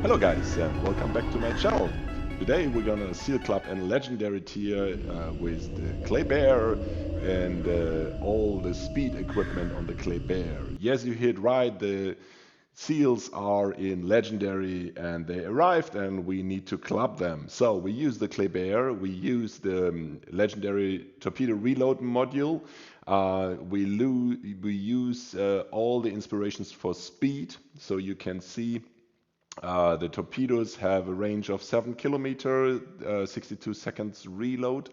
Hello guys and welcome back to my channel. Today we're gonna seal club and legendary tier with the clay bear and all the speed equipment on the clay bear. Yes, you hit right, the seals are in legendary and they arrived and we need to club them. So we use the clay bear, we use the legendary torpedo reload module. We use all the inspirations for speed, so you can see the torpedoes have a range of 7 kilometers, 62 seconds reload,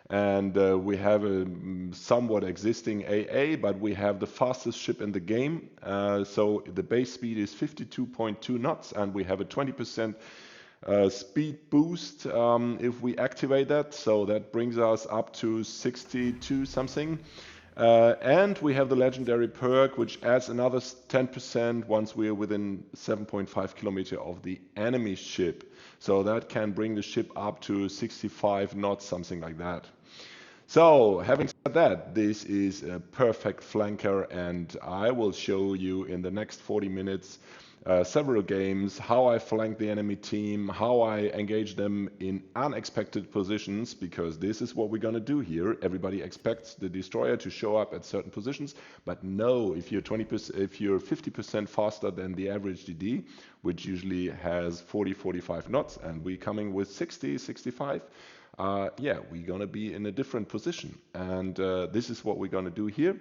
and we have a somewhat existing AA, but we have the fastest ship in the game. So the base speed is 52.2 knots, and we have a 20% speed boost if we activate that. So that brings us up to 62 something. And we have the legendary perk, which adds another 10% once we're within 7.5 kilometer of the enemy ship. So that can bring the ship up to 65 knots, something like that. So having said that, this is a perfect flanker, and I will show you in the next 40 minutes several games, how I flank the enemy team, how I engage them in unexpected positions, because this is what we're gonna do here. Everybody expects the destroyer to show up at certain positions, but no, if you're 50% faster than the average DD, which usually has 40-45 knots, and we're coming with 60-65, yeah, we're gonna be in a different position, and this is what we're gonna do here.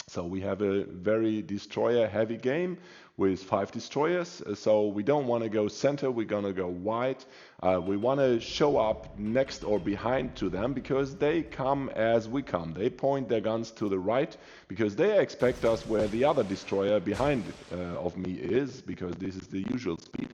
So we have a very destroyer heavy game with 5 destroyers. So we don't want to go center, we're going to go wide. We want to show up next or behind to them because they come as we come. They point their guns to the right because they expect us where the other destroyer behind of me is, because this is the usual speed.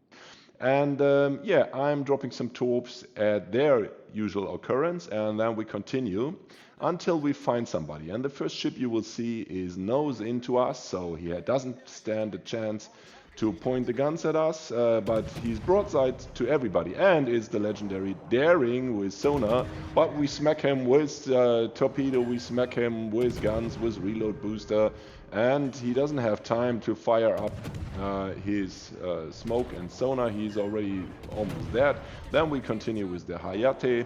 And yeah, I'm dropping some torps at their usual occurrence, and then we continue until we find somebody. And the first ship you will see is nose into us, so he doesn't stand a chance to point the guns at us, but he's broadside to everybody, and is the legendary daring with sonar. But we smack him with torpedo, we smack him with guns, with reload booster, and he doesn't have time to fire up his smoke and sonar. He's already almost dead. Then we continue with the Hayate.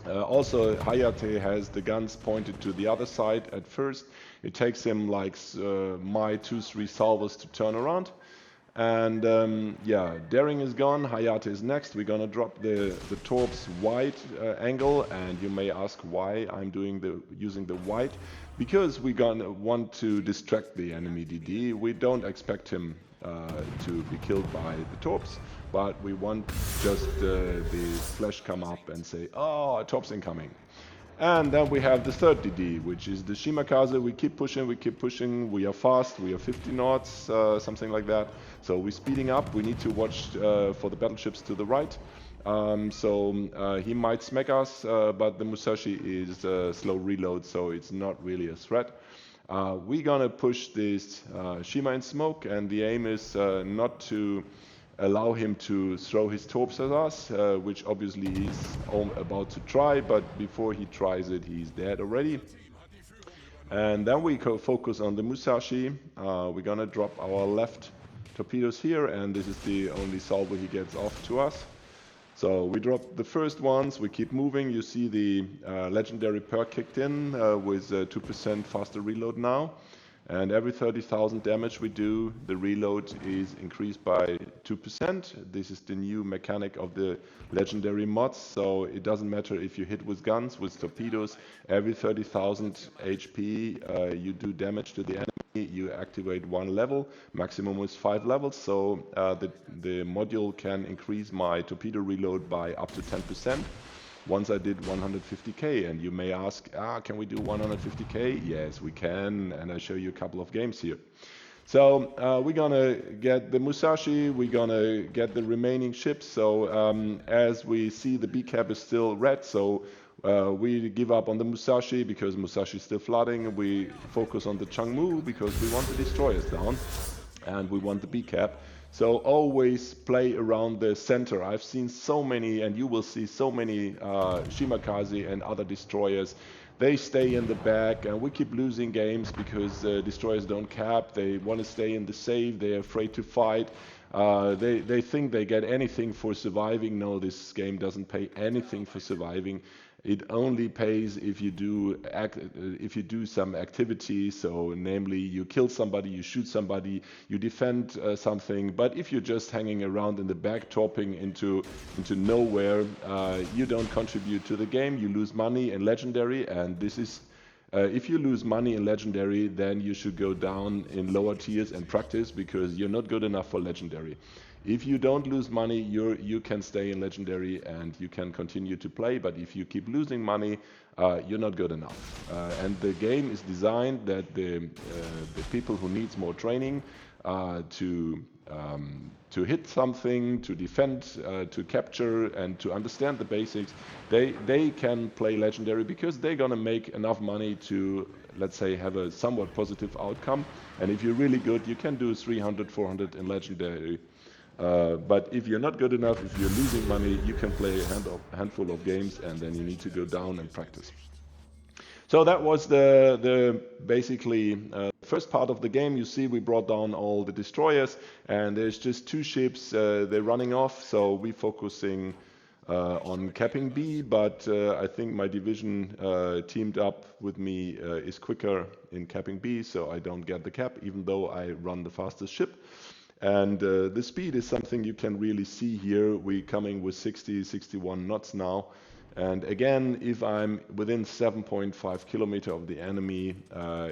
Also, Hayate has the guns pointed to the other side at first. It takes him like my 2-3 salvos to turn around. And yeah, Daring is gone, Hayate is next. We're gonna drop the torps wide angle, and you may ask why I'm using the wide. Because we're gonna want to distract the enemy DD. We don't expect him to be killed by the torps, but we want just the flash come up and say, oh, torps incoming. And then we have the third DD, which is the Shimakaze. We keep pushing, we are fast, we are 50 knots, something like that. So we're speeding up, we need to watch for the battleships to the right. He might smack us, but the Musashi is slow reload, so it's not really a threat. We're gonna push this Shima in smoke, and the aim is not to allow him to throw his torps at us, which obviously he's about to try, but before he tries it, he's dead already. And then we focus on the Musashi. We're gonna drop our left torpedoes here, and this is the only salvo he gets off to us. So we drop the first ones, we keep moving. You see the legendary perk kicked in with 2% faster reload now. And every 30,000 damage we do, the reload is increased by 2%. This is the new mechanic of the legendary mods, so it doesn't matter if you hit with guns, with torpedoes. Every 30,000 HP you do damage to the enemy, you activate 1 level. Maximum is 5 levels, so the module can increase my torpedo reload by up to 10%. Once I did 150k, and you may ask, can we do 150k? Yes, we can, and I show you a couple of games here. So we're gonna get the Musashi, we're gonna get the remaining ships. So as we see, the B cap is still red, so we give up on the Musashi because Musashi is still flooding. We focus on the Changmu because we want the destroyers down, and we want the B cap. So always play around the center. I've seen so many, and you will see so many Shimakaze and other destroyers. They stay in the back, and we keep losing games because destroyers don't cap. They want to stay in the save. They're afraid to fight. They think they get anything for surviving. No, this game doesn't pay anything for surviving. It only pays if you do some activity. So, namely, you kill somebody, you shoot somebody, you defend something. But if you're just hanging around in the back, topping into nowhere, you don't contribute to the game. You lose money and legendary, and this is if you lose money in legendary, then you should go down in lower tiers and practice because you're not good enough for legendary. If you don't lose money, you can stay in legendary and you can continue to play. But if you keep losing money, you're not good enough. And the game is designed that the people who needs more training to hit something, to defend, to capture, and to understand the basics, they can play legendary because they're gonna make enough money to, let's say, have a somewhat positive outcome. And if you're really good, you can do 300, 400 in legendary. But if you're not good enough, if you're losing money, you can play a handful of games, and then you need to go down and practice. So that was the basically first part of the game. You see, we brought down all the destroyers, and there's just two ships. They're running off, so we're focusing on capping B. But I think my division teamed up with me is quicker in capping B, so I don't get the cap, even though I run the fastest ship. And the speed is something you can really see here. We're coming with 60, 61 knots now. And again, if I'm within 7.5 kilometer of the enemy,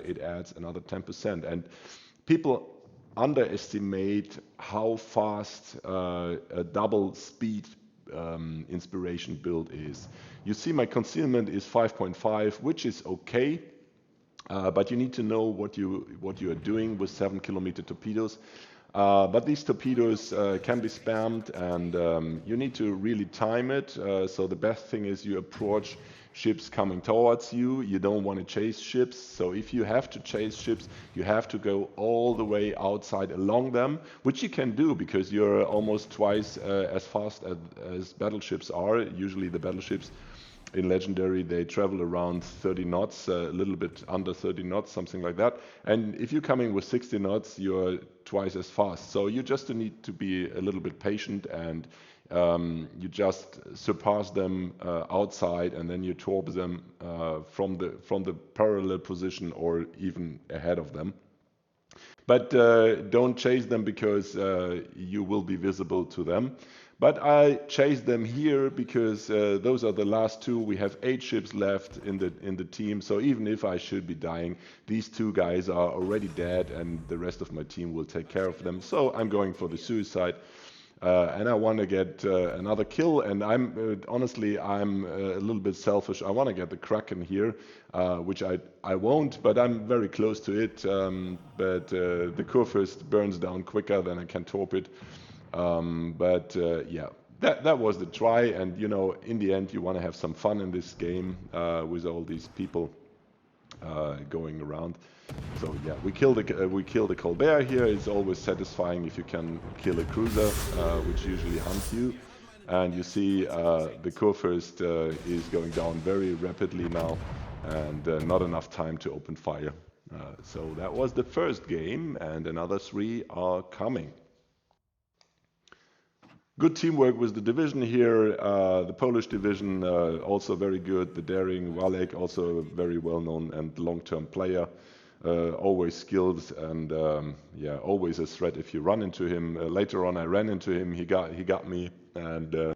it adds another 10%. And people underestimate how fast a double speed inspiration build is. You see my concealment is 5.5, which is okay. But you need to know what you are doing with 7-kilometer torpedoes. But these torpedoes can be spammed, and you need to really time it. So the best thing is you approach ships coming towards you. You don't want to chase ships. So if you have to chase ships, you have to go all the way outside along them, which you can do because you're almost twice as fast as battleships are. Usually the battleships in legendary, they travel around 30 knots, a little bit under 30 knots, something like that. And if you're coming with 60 knots, you're twice as fast. So you just need to be a little bit patient, and you just surpass them outside, and then you torp them from the parallel position or even ahead of them. But don't chase them because you will be visible to them. But I chase them here because those are the last two. We have 8 ships left in the team. So even if I should be dying, these 2 guys are already dead, and the rest of my team will take care of them. So I'm going for the suicide. And I want to get another kill. And I'm honestly, I'm a little bit selfish. I want to get the Kraken here, which I won't, but I'm very close to it. But the Kurfürst burns down quicker than I can torp it. Yeah, that was the try. And you know, in the end, you want to have some fun in this game with all these people going around. So yeah, we kill the Colbert here. It's always satisfying if you can kill a cruiser, which usually hunts you. And you see the Kurfürst is going down very rapidly now, and not enough time to open fire. So that was the first game, and another 3 are coming. Good teamwork with the division here. The Polish division also very good. The daring Walek, also a very well-known and long-term player. Always skilled, and yeah, always a threat if you run into him. Later on, I ran into him. He got me, and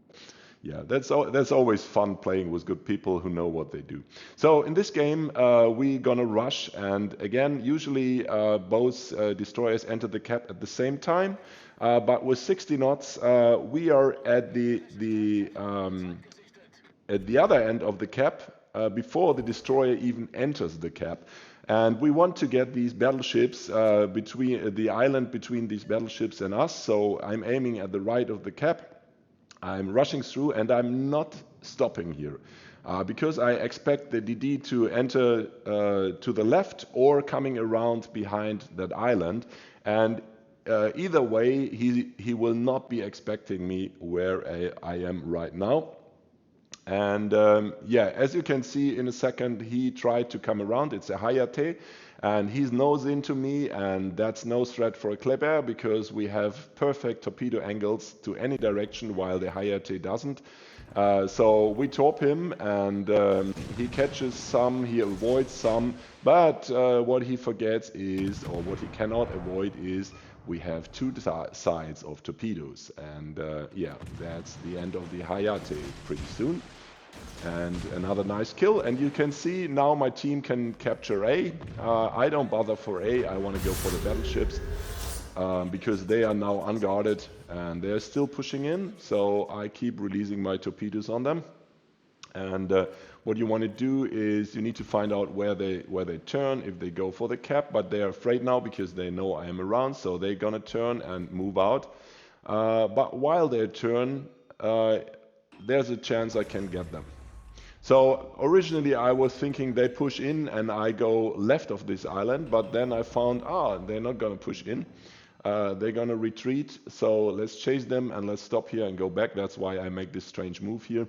yeah, that's always fun playing with good people who know what they do. So in this game, we're gonna rush, and again, usually both destroyers enter the cap at the same time. But with 60 knots, we are at the other end of the cap before the destroyer even enters the cap. And we want to get these battleships between the island between these battleships and us. So I'm aiming at the right of the cap. I'm rushing through, and I'm not stopping here because I expect the DD to enter to the left or coming around behind that island. And either way, he will not be expecting me where I am right now. And yeah, as you can see in a second, he tried to come around. It's a Hayate. and he's nose into me, and that's no threat for a Kleber because we have perfect torpedo angles to any direction while the Hayate doesn't. So we top him, and he catches some, he avoids some, but what he forgets is, or what he cannot avoid is, we have two sides of torpedoes, and yeah, that's the end of the Hayate pretty soon. And another nice kill, and you can see now my team can capture A. I don't bother for A, I want to go for the battleships because they are now unguarded and they're still pushing in, so I keep releasing my torpedoes on them. And what you want to do is you need to find out where they turn, if they go for the cap, but they're afraid now because they know I am around, so they're gonna turn and move out. But while they turn, there's a chance I can get them. So originally I was thinking they push in and I go left of this island, but then I found, they're not gonna push in. They're gonna retreat, so let's chase them and let's stop here and go back. That's why I make this strange move here.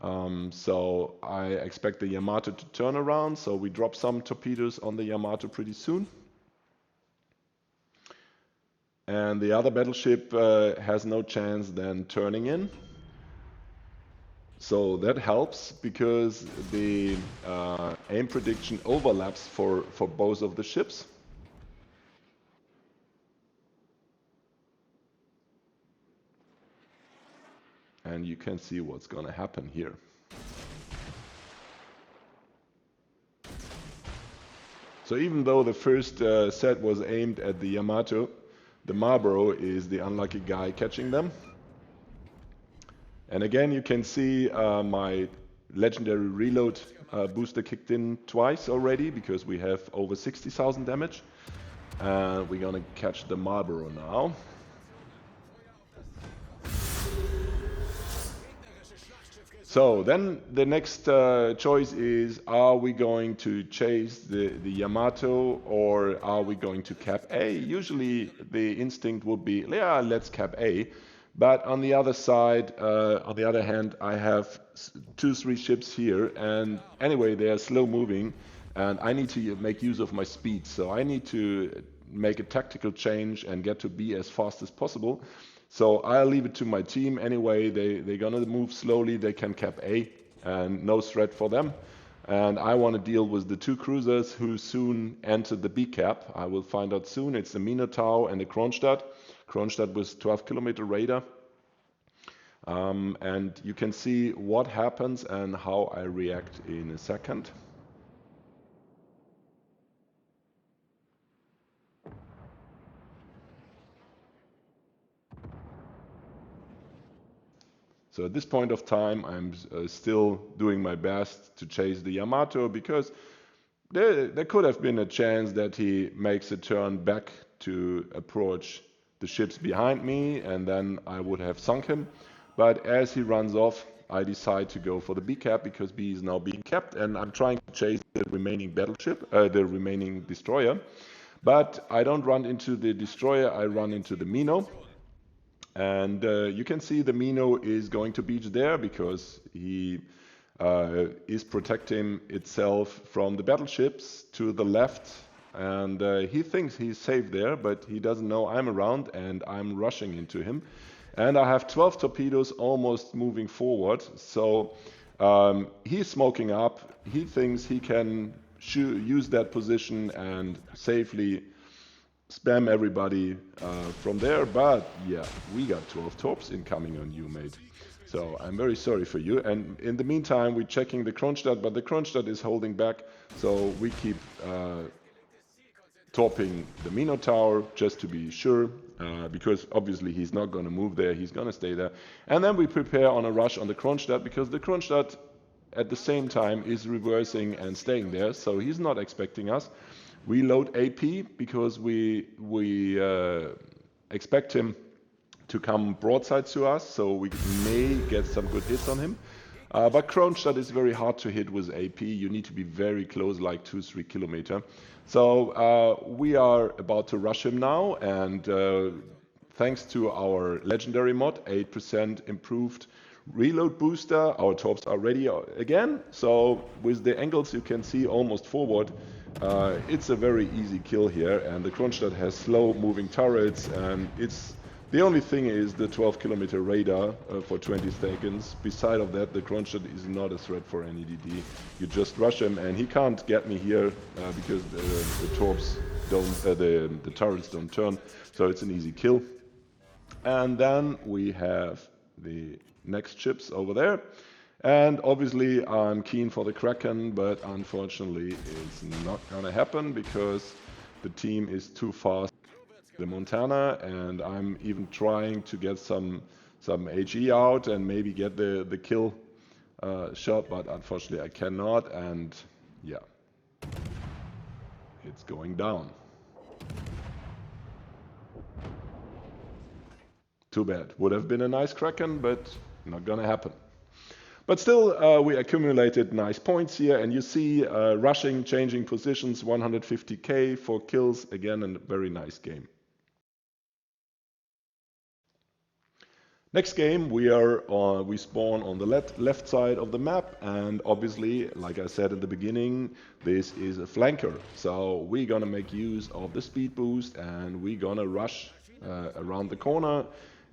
So I expect the Yamato to turn around, so we drop some torpedoes on the Yamato pretty soon. And the other battleship has no chance then turning in. So that helps because the aim prediction overlaps for both of the ships. And you can see what's going to happen here. So even though the first set was aimed at the Yamato, the Marlborough is the unlucky guy catching them. And again, you can see my legendary reload booster kicked in twice already because we have over 60,000 damage. And we're gonna catch the Marlborough now. So then the next choice is, are we going to chase the Yamato or are we going to cap A? Usually the instinct would be, yeah, let's cap A. But on the other side, on the other hand, I have 2-3 ships here, and anyway, they are slow moving, and I need to make use of my speed. So I need to make a tactical change and get to B as fast as possible. So I'll leave it to my team. Anyway, they're gonna move slowly, they can cap A, and no threat for them. And I want to deal with the 2 cruisers who soon enter the B cap. I will find out soon. It's the Minotaur and the Kronstadt. Kronstadt with 12-kilometer radar. And you can see what happens and how I react in a second. So at this point of time, I'm still doing my best to chase the Yamato because there could have been a chance that he makes a turn back to approach the ships behind me, and then I would have sunk him. But as he runs off, I decide to go for the B cap because B is now being capped, and I'm trying to chase the remaining battleship, the remaining destroyer. But I don't run into the destroyer, I run into the Mino. And you can see the Mino is going to beach there because he is protecting itself from the battleships to the left, and he thinks he's safe there, but he doesn't know I'm around and I'm rushing into him. And I have 12 torpedoes almost moving forward, so he's smoking up. He thinks he can use that position and safely spam everybody from there, but yeah, we got 12 torps incoming on you, mate. So I'm very sorry for you. And in the meantime, we're checking the Kronstadt, but the Kronstadt is holding back, so we keep torping the Minotaur just to be sure, because obviously he's not going to move there, he's going to stay there. And then we prepare on a rush on the Kronstadt, because the Kronstadt at the same time is reversing and staying there, so he's not expecting us. We load AP because we expect him to come broadside to us, so we may get some good hits on him. But Kronstadt is very hard to hit with AP. You need to be very close, like 2-3 kilometer. So we are about to rush him now, and thanks to our legendary mod, 8% improved reload booster, our torps are ready again. So with the angles you can see almost forward, It's a very easy kill here, and the Kronstadt has slow moving turrets, and it's the only thing is the 12-kilometer radar for 20 seconds. Beside of that, the Kronstadt is not a threat for any DD. You just rush him, and he can't get me here because the torps don't, the turrets don't turn, so it's an easy kill. And then we have the next ships over there. And obviously I'm keen for the Kraken, but unfortunately it's not gonna happen because the team is too fast. The Montana, and I'm even trying to get some HE out and maybe get the kill shot, but unfortunately I cannot, and yeah, it's going down. Too bad. Would have been a nice Kraken, but not gonna happen. But still, we accumulated nice points here, and you see rushing, changing positions, 150k for kills. Again, a very nice game. Next game, we spawn on the left side of the map, and obviously, like I said in the beginning, this is a flanker. So we're gonna make use of the speed boost, and we're gonna rush around the corner,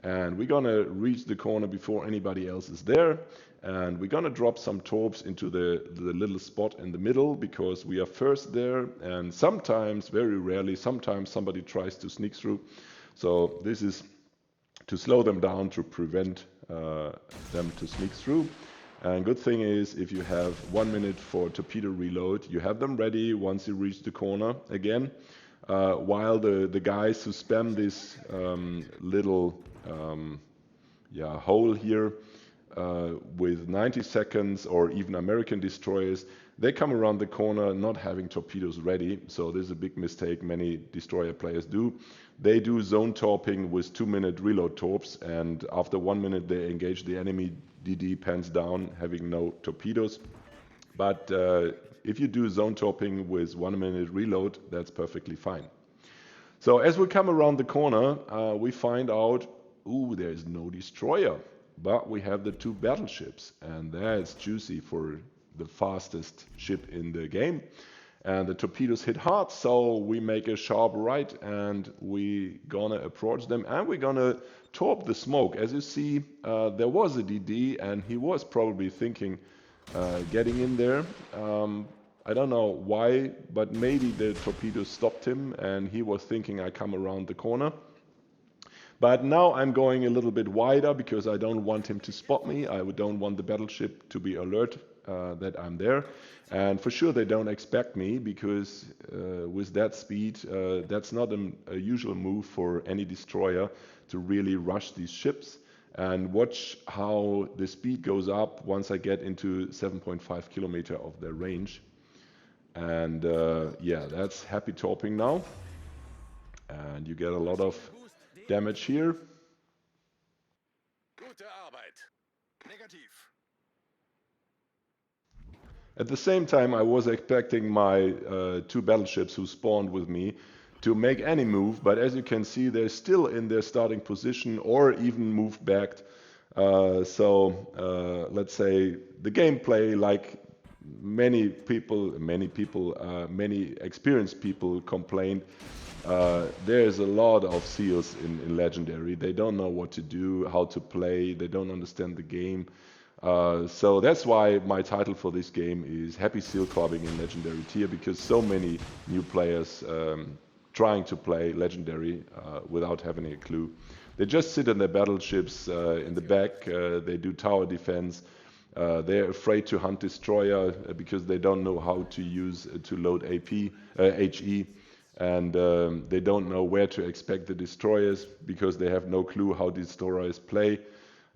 and we're gonna reach the corner before anybody else is there. And we're gonna drop some torps into the little spot in the middle because we are first there, and sometimes, very rarely, sometimes somebody tries to sneak through. So this is to slow them down, to prevent them to sneak through. And good thing is, if you have 1 minute for torpedo reload, you have them ready once you reach the corner again. While the guys who spam this little hole here with 90 seconds or even American destroyers, they come around the corner not having torpedoes ready. So this is a big mistake many destroyer players do. They do zone torping with 2-minute reload torps, and after 1 minute they engage the enemy DD pans down having no torpedoes. But if you do zone torping with 1 minute reload, that's perfectly fine. So as we come around the corner, we find out, ooh, there's no destroyer, but we have the 2 battleships, and that's juicy for the fastest ship in the game. And the torpedoes hit hard, so we make a sharp right, and we gonna approach them, and we're gonna torp the smoke. As you see, there was a DD, and he was probably thinking getting in there. I don't know why, but maybe the torpedo stopped him, and he was thinking I come around the corner. But now I'm going a little bit wider because I don't want him to spot me. I don't want the battleship to be alert that I'm there. And for sure they don't expect me because with that speed, that's not a usual move for any destroyer to really rush these ships. And watch how the speed goes up once I get into 7.5 kilometer of their range. And yeah, that's happy torping now. And you get a lot of damage here. At the same time, I was expecting my 2 battleships who spawned with me to make any move, but as you can see, they're still in their starting position or even moved back. Let's say the gameplay, like many experienced people complained, there's a lot of seals in Legendary. They don't know what to do, how to play, they don't understand the game. So that's why my title for this game is Happy Seal Clubbing in Legendary Tier, because so many new players trying to play Legendary without having a clue. They just sit in their battleships in the back, they do tower defense. They're afraid to hunt destroyer because they don't know how to use to load HE, and they don't know where to expect the destroyers because they have no clue how destroyers play.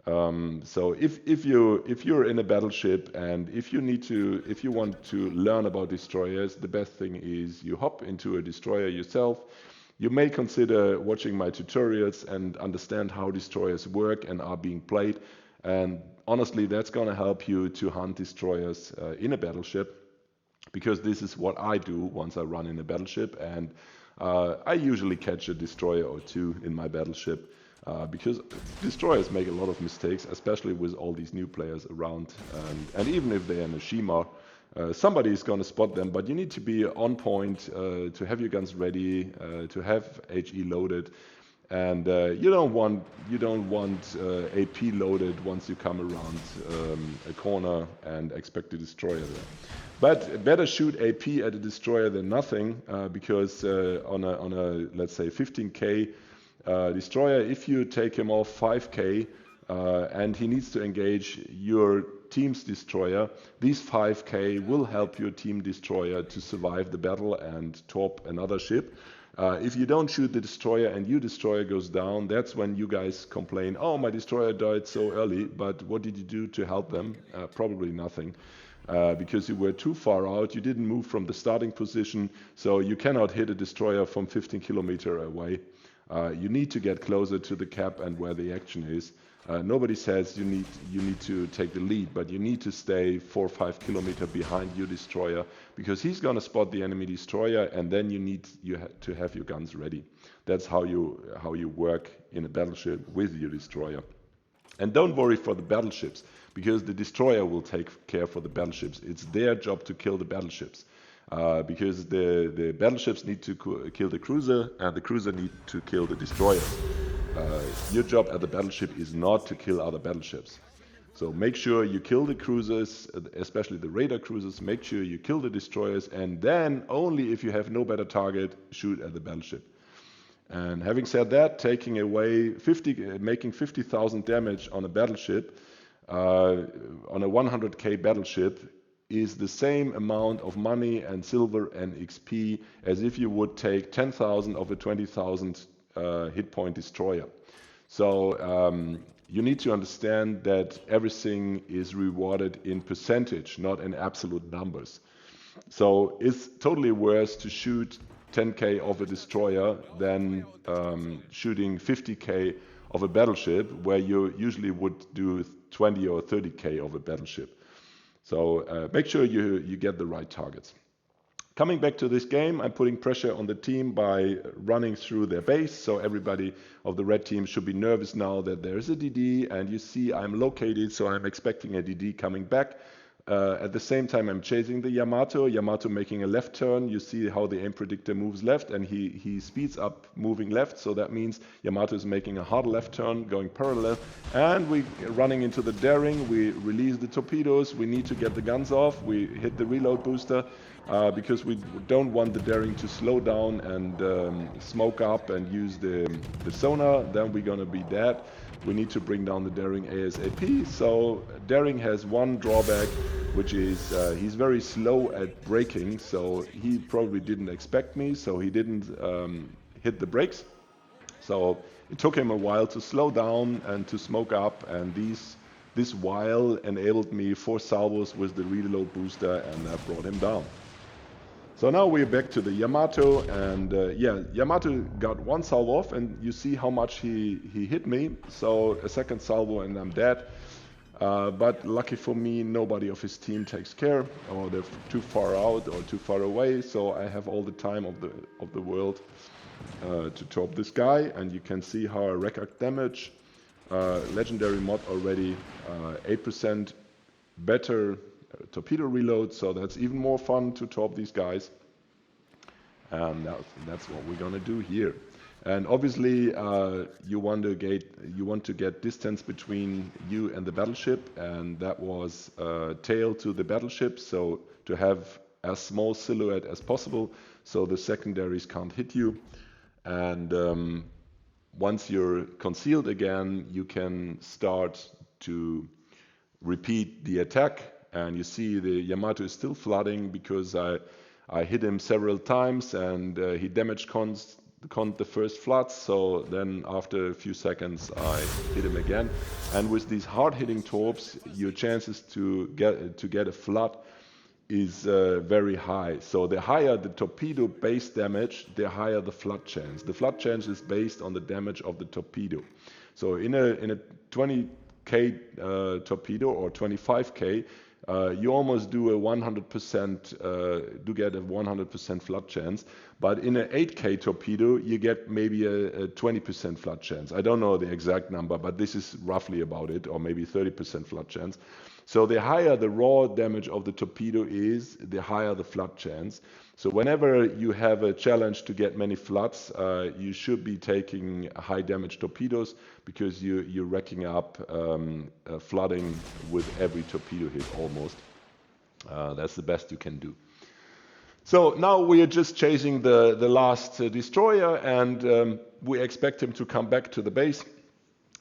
So if you're in a battleship and if you want to learn about destroyers, the best thing is you hop into a destroyer yourself. You may consider watching my tutorials and understand how destroyers work and are being played. And honestly, that's gonna help you to hunt destroyers in a battleship, because this is what I do once I run in a battleship, and I usually catch a destroyer or 2 in my battleship. Because destroyers make a lot of mistakes, especially with all these new players around, and even if they're in a Shima, Somebody is going to spot them, but you need to be on point, to have your guns ready, to have HE loaded, and you don't want AP loaded once you come around a corner and expect a destroyer there. But better shoot AP at a destroyer than nothing, because on a let's say 15K destroyer, if you take him off 5K and he needs to engage your team's destroyer, these 5K will help your team destroyer to survive the battle and top another ship. If you don't shoot the destroyer and your destroyer goes down, that's when you guys complain, oh, my destroyer died so early, but what did you do to help them? Probably nothing. Because you were too far out, you didn't move from the starting position, so you cannot hit a destroyer from 15 kilometers away. You need to get closer to the cap and where the action is. Nobody says you need to take the lead, but you need to stay 4 or 5 kilometers behind your destroyer, because he's going to spot the enemy destroyer, and then you have to have your guns ready. That's how you work in a battleship with your destroyer. And don't worry for the battleships, because the destroyer will take care for the battleships. It's their job to kill the battleships. Because the battleships need to kill the cruiser, and the cruiser need to kill the destroyer. Your job at the battleship is not to kill other battleships. So make sure you kill the cruisers, especially the radar cruisers. Make sure you kill the destroyers, and then only if you have no better target, shoot at the battleship. And having said that, making 50,000 damage on a battleship, on a 100K battleship, is the same amount of money and silver and XP as if you would take 10,000 of a 20,000 hit point destroyer. So you need to understand that everything is rewarded in percentage, not in absolute numbers. So it's totally worse to shoot 10K of a destroyer than shooting 50K of a battleship, where you usually would do 20 or 30K of a battleship. So make sure you get the right targets. Coming back to this game, I'm putting pressure on the team by running through their base. So everybody of the red team should be nervous now that there is a DD, and you see I'm located, so I'm expecting a DD coming back. At the same time, I'm chasing the Yamato making a left turn. You see how the aim predictor moves left, and he speeds up moving left. So that means Yamato is making a hard left turn, going parallel. And we're running into the daring. We release the torpedoes. We need to get the guns off. We hit the reload booster because we don't want the daring to slow down and smoke up and use the sonar. Then we're going to be dead. We need to bring down the daring ASAP. So daring has one drawback, which is he's very slow at braking. So he probably didn't expect me, so he didn't hit the brakes. So it took him a while to slow down and to smoke up, and this while enabled me 4 salvos with the reload booster, and that brought him down. So now we're back to the Yamato, and Yamato got 1 salvo off, and you see how much he hit me. So a second salvo and I'm dead. But lucky for me, nobody of his team takes care, or they're too far out or too far away. So I have all the time of the world to top this guy, and you can see how I record damage. Legendary mod already, 8% better torpedo reload, so that's even more fun to top these guys. And that's what we're gonna do here. And obviously you want to get distance between you and the battleship, and that was tail to the battleship, so to have as small silhouette as possible so the secondaries can't hit you. And once you're concealed again, you can start to repeat the attack. And you see the Yamato is still flooding because I hit him several times, and he damage conned the first floods. So then after a few seconds I hit him again. And with these hard hitting torps, your chances to get a flood is very high. So the higher the torpedo base damage, the higher the flood chance. The flood chance is based on the damage of the torpedo. So in a 20K torpedo or 25K, you almost do a 100%, do get a 100% flood chance. But in an 8K torpedo, you get maybe a 20% flood chance. I don't know the exact number, but this is roughly about it, or maybe 30% flood chance. So the higher the raw damage of the torpedo is, the higher the flood chance. So whenever you have a challenge to get many floods, you should be taking high damage torpedoes, because you're racking up flooding with every torpedo hit almost. That's the best you can do. So now we are just chasing the last destroyer, and we expect him to come back to the base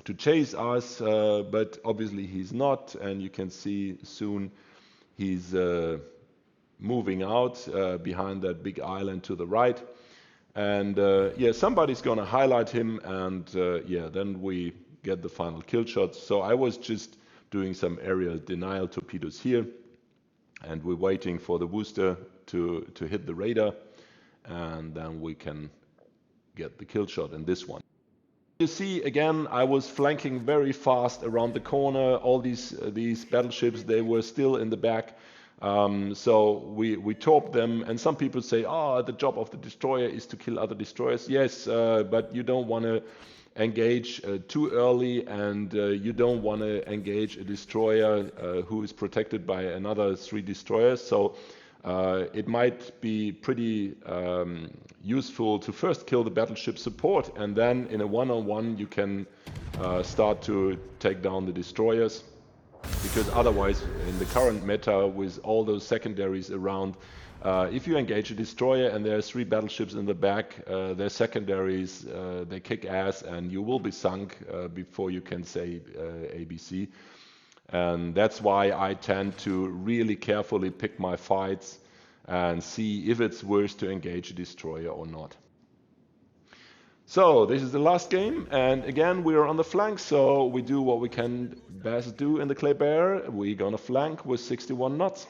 to chase us, but obviously he's not, and you can see soon he's moving out behind that big island to the right. And yeah, somebody's gonna highlight him, and yeah, then we get the final kill shots. So I was just doing some area denial torpedoes here, and we're waiting for the booster to hit the radar, and then we can get the kill shot in this one. You see, again, I was flanking very fast around the corner. All these battleships, they were still in the back. So we torped them, and some people say, oh, the job of the destroyer is to kill other destroyers. Yes, but you don't want to engage too early, and you don't want to engage a destroyer who is protected by another 3 destroyers. So it might be pretty useful to first kill the battleship support, and then in a one-on-one you can start to take down the destroyers. Because otherwise, in the current meta with all those secondaries around, if you engage a destroyer and there are 3 battleships in the back, their secondaries, they kick ass, and you will be sunk before you can say ABC. And that's why I tend to really carefully pick my fights and see if it's worth to engage a destroyer or not. So this is the last game, and again we are on the flank, so we do what we can best do in the Clay Bear. We're gonna flank with 61 knots.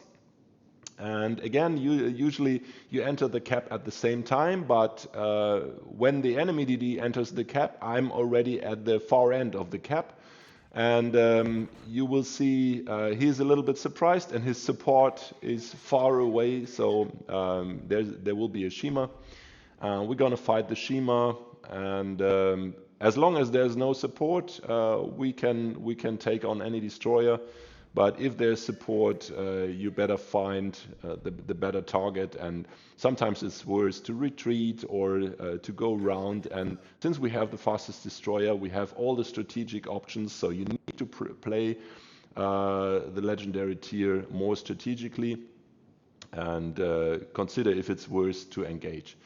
And again, usually you enter the cap at the same time, but when the enemy DD enters the cap, I'm already at the far end of the cap. And you will see he's a little bit surprised, and his support is far away, so there will be a Shima. We're gonna fight the Shima, and as long as there's no support, we can take on any destroyer. But if there's support, you better find the better target, and sometimes it's worth to retreat or to go around. And since we have the fastest destroyer, we have all the strategic options, so you need to play the legendary tier more strategically and consider if it's worth to engage.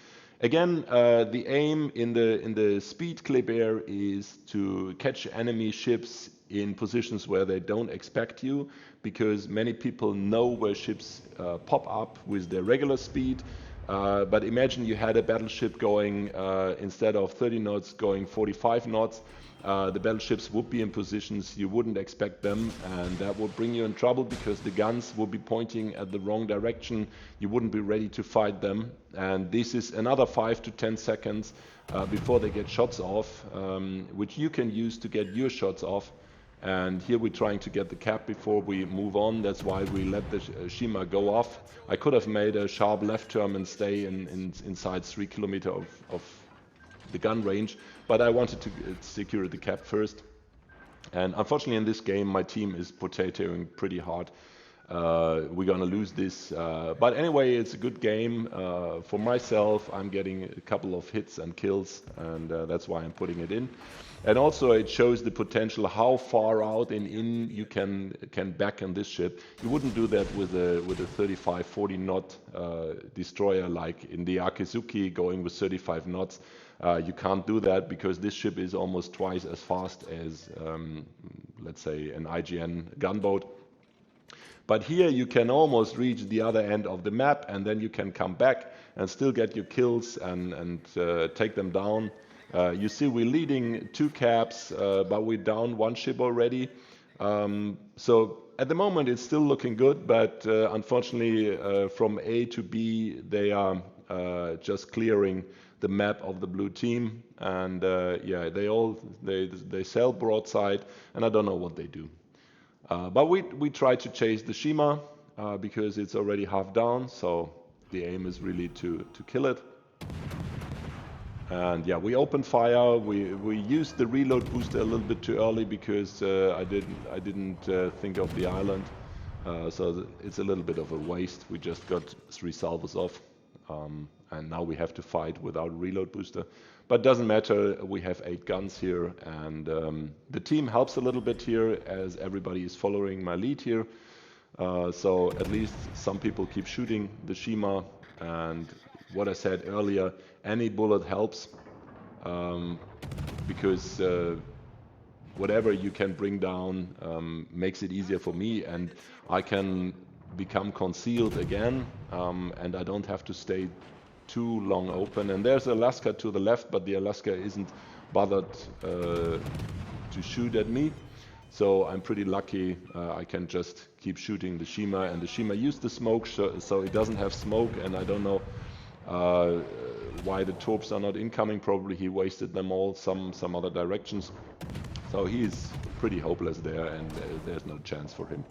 Again, the aim in the speed Clay Bear is to catch enemy ships in positions where they don't expect you, because many people know where ships pop up with their regular speed. But imagine you had a battleship going, instead of 30 knots, going 45 knots. The battleships would be in positions you wouldn't expect them, and that would bring you in trouble because the guns would be pointing at the wrong direction. You wouldn't be ready to fight them, and this is another 5 to 10 seconds before they get shots off, which you can use to get your shots off. And here we're trying to get the cap before we move on. That's why we let the Shima go off. I could have made a sharp left turn and stay inside 3 kilometers of the gun range, but I wanted to secure the cap first. And unfortunately in this game my team is potatoing pretty hard. We're gonna lose this, but anyway, it's a good game. For myself, I'm getting a couple of hits and kills, and that's why I'm putting it in. And also it shows the potential how far out and in you can back on this ship. You wouldn't do that with a 35-40 knot destroyer like in the Akizuki going with 35 knots. You can't do that because this ship is almost twice as fast as let's say an IGN gunboat. But here you can almost reach the other end of the map, and then you can come back and still get your kills and take them down. You see we're leading 2 caps, but we're down 1 ship already. So at the moment it's still looking good, but unfortunately from A to B they are just clearing the map of the blue team, and yeah, they sell broadside, and I don't know what they do. But we try to chase the Shima because it's already half down, so the aim is really to kill it. And yeah, we opened fire. We used the reload booster a little bit too early because I didn't think of the island. So it's a little bit of a waste. We just got 3 salvos off, and now we have to fight without reload booster. But doesn't matter. We have 8 guns here, and the team helps a little bit here as everybody is following my lead here. So at least some people keep shooting the Shima, and what I said earlier, any bullet helps, um, because whatever you can bring down makes it easier for me, and I can become concealed again, and I don't have to stay too long open. And there's Alaska to the left, but the Alaska isn't bothered to shoot at me. So I'm pretty lucky. I can just keep shooting the Shima, and the Shima used the smoke, so it doesn't have smoke, and I don't know why the torps are not incoming. Probably he wasted them all some other directions. So he's pretty hopeless there, and there's no chance for him.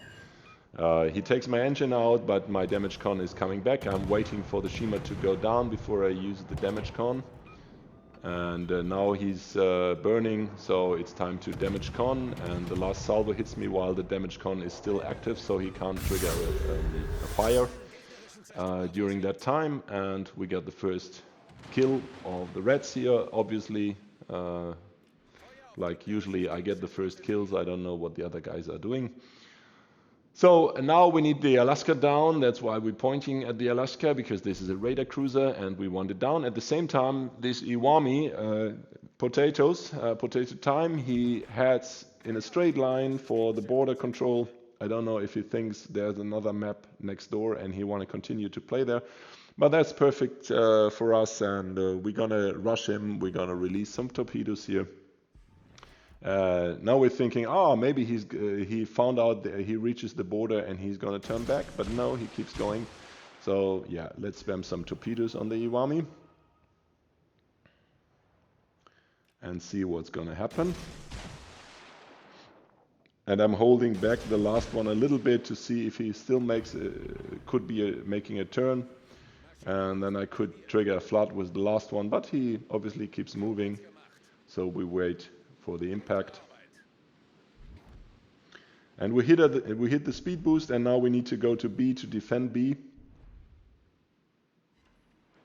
He takes my engine out, but my damage con is coming back. I'm waiting for the Shima to go down before I use the damage con. And now he's burning, so it's time to damage con, and the last salvo hits me while the damage con is still active, so he can't trigger a fire during that time. And we got the first kill of the Reds here. Obviously, like usually I get the first kills. I don't know what the other guys are doing. So now we need the Alaska down. That's why we're pointing at the Alaska, because this is a radar cruiser and we want it down. At the same time, this Iwami, potato time, he heads in a straight line for the border control. I don't know if he thinks there's another map next door and he want to continue to play there. But that's perfect for us, and we're gonna rush him. We're gonna release some torpedoes here. Now we're thinking, oh, maybe he found out that he reaches the border and he's gonna turn back, but no, he keeps going. So yeah, let's spam some torpedoes on the Iwami and see what's gonna happen. And I'm holding back the last one a little bit to see if he still could be making a turn, and then I could trigger a flood with the last one, but he obviously keeps moving, so we wait for the impact. And we hit the speed boost, and now we need to go to B to defend B.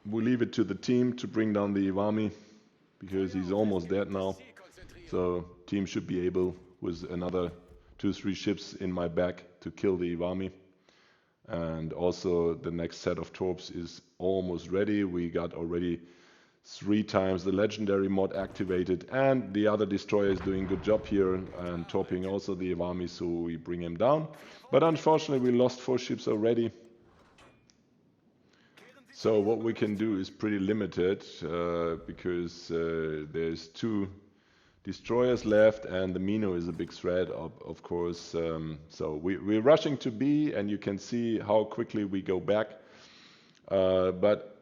We leave it to the team to bring down the Iwami, because he's almost dead now. So team should be able, with another 2-3 ships in my back, to kill the Iwami. And also the next set of torps is almost ready. We got already 3 times the legendary mod activated, and the other destroyer is doing a good job here and torping also the Iwami, so we bring him down. But unfortunately we lost 4 ships already. So what we can do is pretty limited, because there's 2 destroyers left, and the Mino is a big threat, of course. So we're rushing to B, and you can see how quickly we go back. But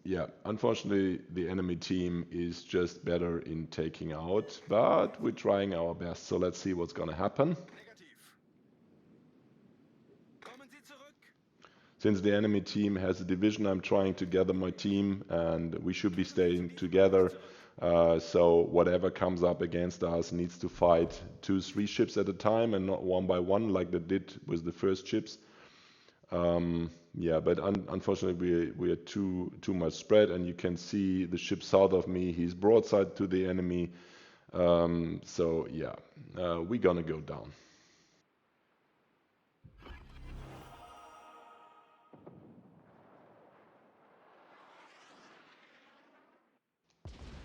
yeah, unfortunately the enemy team is just better in taking out, but we're trying our best. So let's see what's gonna happen. Since the enemy team has a division, I'm trying to gather my team, and we should be staying together. So whatever comes up against us needs to fight 2-3 ships at a time and not one by one like they did with the first ships. Yeah, but unfortunately we are too much spread, and you can see the ship south of me. He's broadside to the enemy. So yeah, we're gonna go down.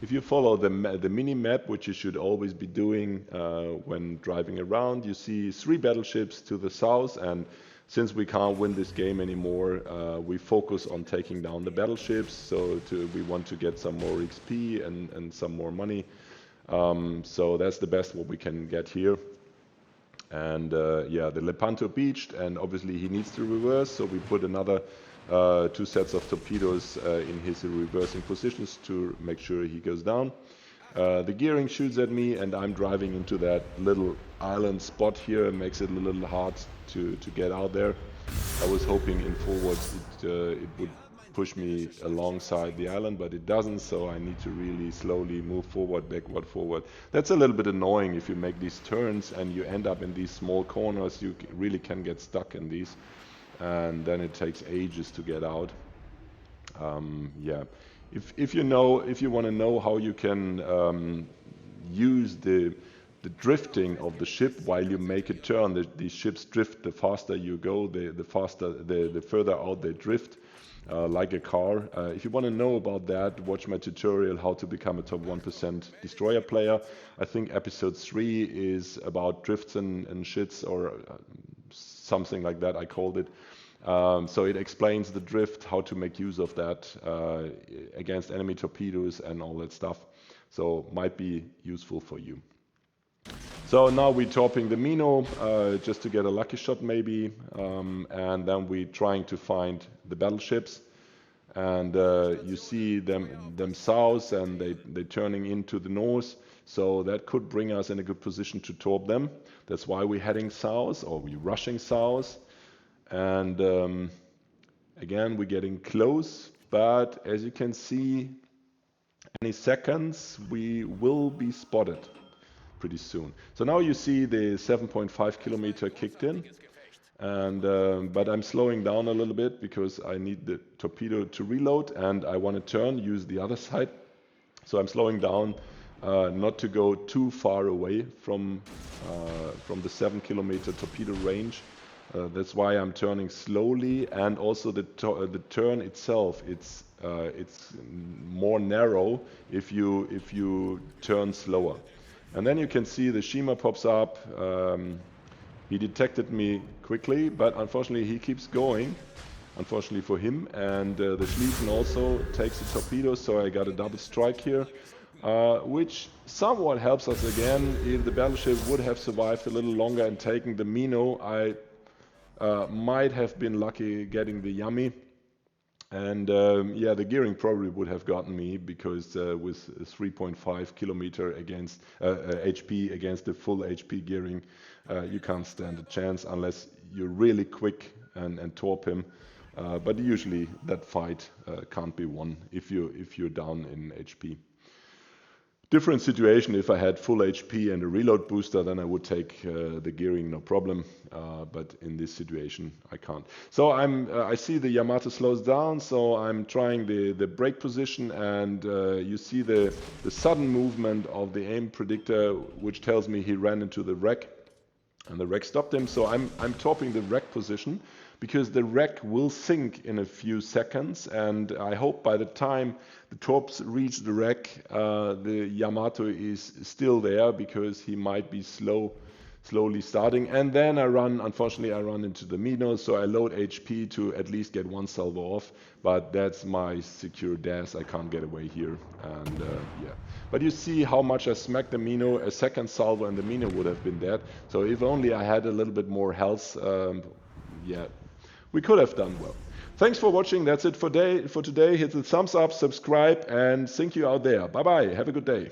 If you follow the mini map, which you should always be doing when driving around, you see 3 battleships to the south, and since we can't win this game anymore, we focus on taking down the battleships. So we want to get some more XP and some more money. So that's the best what we can get here. And yeah, the Lepanto beached, and obviously he needs to reverse, so we put another 2 sets of torpedoes in his reversing positions to make sure he goes down. The gearing shoots at me, and I'm driving into that little island spot here. It makes it a little hard to get out there. I was hoping in forwards it would push me alongside the island, but it doesn't, so I need to really slowly move forward, backward, forward. That's a little bit annoying if you make these turns and you end up in these small corners. You really can get stuck in these, and then it takes ages to get out. Yeah, if you want to know how you can use the drifting of the ship while you make a turn. These ships drift. The faster you go, the further out they drift, like a car. If you want to know about that, watch my tutorial how to become a top 1% destroyer player. I think episode 3 is about drifts and shits, or something like that I called it. So it explains the drift, how to make use of that against enemy torpedoes and all that stuff. So might be useful for you. So now we're topping the Mino just to get a lucky shot maybe, and then we're trying to find the battleships, and you see them south, and they're turning into the north, so that could bring us in a good position to torp them. That's why we're heading south, or we're rushing south, and again we're getting close, but as you can see, any seconds we will be spotted pretty soon. So now you see the 7.5 kilometer kicked in, and but I'm slowing down a little bit because I need the torpedo to reload, and I want to turn, use the other side. So I'm slowing down not to go too far away from the 7 kilometer torpedo range. That's why I'm turning slowly, and also the turn itself, it's more narrow if you turn slower. And then you can see the Shima pops up. He detected me quickly, but unfortunately he keeps going, unfortunately for him. And the Schlieffen also takes the torpedo, so I got a double strike here, which somewhat helps us again. If the battleship would have survived a little longer and taken the Mino, I might have been lucky getting the Yummy. And yeah, the gearing probably would have gotten me, because with 3.5 kilometer against HP against the full HP gearing, you can't stand a chance unless you're really quick and torp him. But usually that fight can't be won if you're down in HP. Different situation if I had full HP and a reload booster, then I would take the gearing, no problem. But in this situation, I can't. So I see the Yamato slows down, so I'm trying the brake position, and you see the sudden movement of the aim predictor, which tells me he ran into the wreck, and the wreck stopped him. So I'm torping the wreck position, because the wreck will sink in a few seconds, and I hope by the time the torps reach the wreck, the Yamato is still there, because he might be slowly starting. And then unfortunately I run into the Mino, so I load HP to at least get one salvo off, but that's my secure dash. I can't get away here, and yeah. But you see how much I smacked the Mino. A second salvo and the Mino would have been dead. So if only I had a little bit more health, yeah, we could have done well. Thanks for watching. That's it for today. Hit the thumbs up, subscribe, and thank you out there. Bye bye. Have a good day.